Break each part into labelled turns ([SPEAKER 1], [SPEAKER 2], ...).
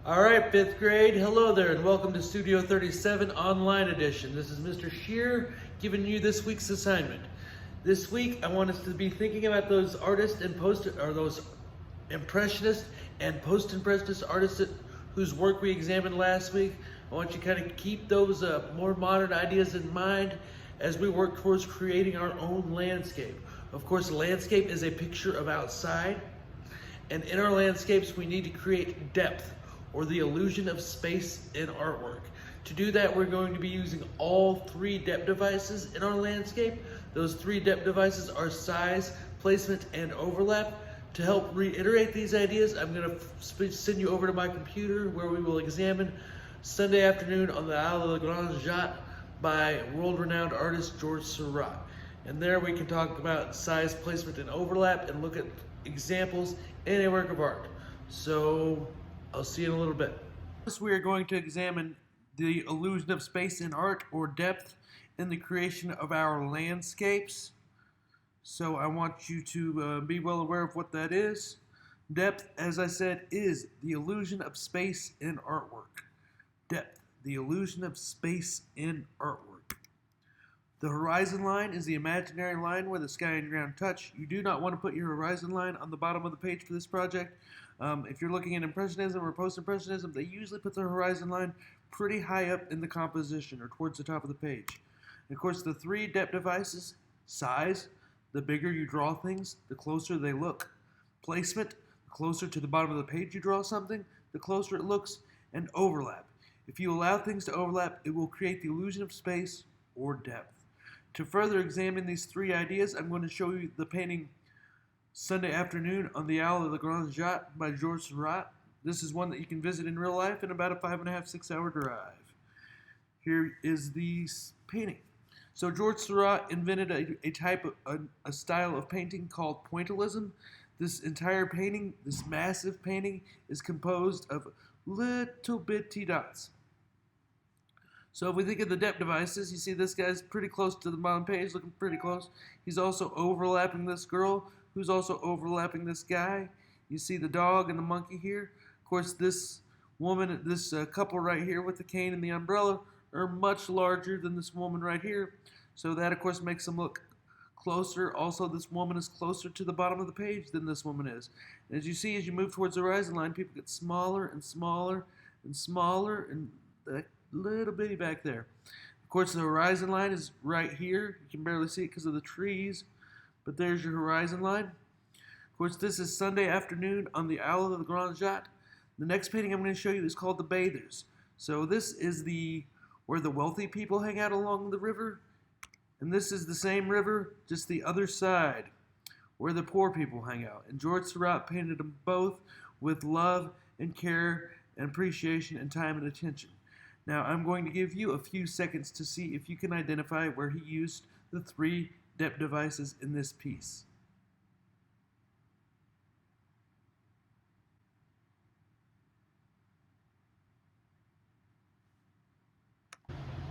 [SPEAKER 1] All right, fifth grade, hello there, and welcome to Studio 37 Online Edition. This is Mr. Shear giving you this week's assignment. This week, I want us to be thinking about those artists and those impressionist and post-impressionist artists whose work we examined last week. I want you to kind of keep those more modern ideas in mind as we work towards creating our own landscape. Of course, landscape is a picture of outside, and in our landscapes, we need to create depth, or the illusion of space in artwork. To do that, we're going to be using all three depth devices in our landscape. Those three depth devices are size, placement, and overlap. To help reiterate these ideas, I'm going to send you over to my computer where we will examine Sunday Afternoon on the Isle of the Grand Jatte by world-renowned artist Georges Seurat. And there we can talk about size, placement, and overlap and look at examples in a work of art. So I'll see you in a little bit. First, we are going to examine the illusion of space in art, or depth, in the creation of our landscapes. So I want you to be well aware of what that is. Depth, as I said, is the illusion of space in artwork. Depth, the illusion of space in artwork. The horizon line is the imaginary line where the sky and ground touch. You do not want to put your horizon line on the bottom of the page for this project. If you're looking at Impressionism or Post-Impressionism, they usually put their horizon line pretty high up in the composition or towards the top of the page. And of course, the three depth devices: size, the bigger you draw things, the closer they look; placement, the closer to the bottom of the page you draw something, the closer it looks; and overlap. If you allow things to overlap, it will create the illusion of space or depth. To further examine these three ideas, I'm going to show you the painting Sunday Afternoon on the Isle of the Grand Jatte by Georges Seurat. This is one that you can visit in real life in about a 5.5 to 6 hour drive. Here is the painting. So Georges Seurat invented a style of painting called pointillism. This entire painting, this massive painting, is composed of little bitty dots. So if we think of the depth devices, you see this guy's pretty close to the bottom page, looking pretty close. He's also overlapping this girl, who's also overlapping this guy. You see the dog and the monkey here. Of course, this woman, this couple right here with the cane and the umbrella are much larger than this woman right here. So that, of course, makes them look closer. Also, this woman is closer to the bottom of the page than this woman is. And as you see, as you move towards the horizon line, people get smaller and smaller and smaller, and that little bitty back there. Of course, the horizon line is right here. You can barely see it because of the trees, but there's your horizon line. Of course, this is Sunday Afternoon on the Isle of the Grand Jatte. The next painting I'm going to show you is called The Bathers. So this is where the wealthy people hang out along the river, and this is the same river, just the other side, where the poor people hang out. And Georges Seurat painted them both with love and care and appreciation and time and attention. Now I'm going to give you a few seconds to see if you can identify where he used the three depth devices in this piece.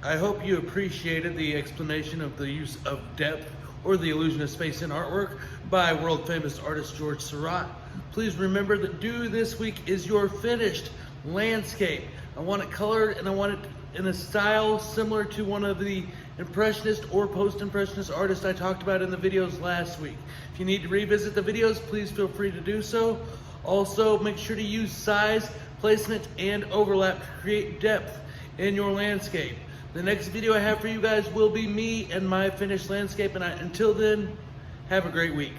[SPEAKER 1] I hope you appreciated the explanation of the use of depth, or the illusion of space in artwork, by world-famous artist Georges Seurat. Please remember that due this week is your finished landscape. I want it colored, and I want it in a style similar to one of the impressionist or post-impressionist artists I talked about in the videos last week. If you need to revisit the videos, please feel free to do so. Also, make sure to use size, placement, and overlap to create depth in your landscape. The next video I have for you guys will be me and my finished landscape, and until then, have a great week.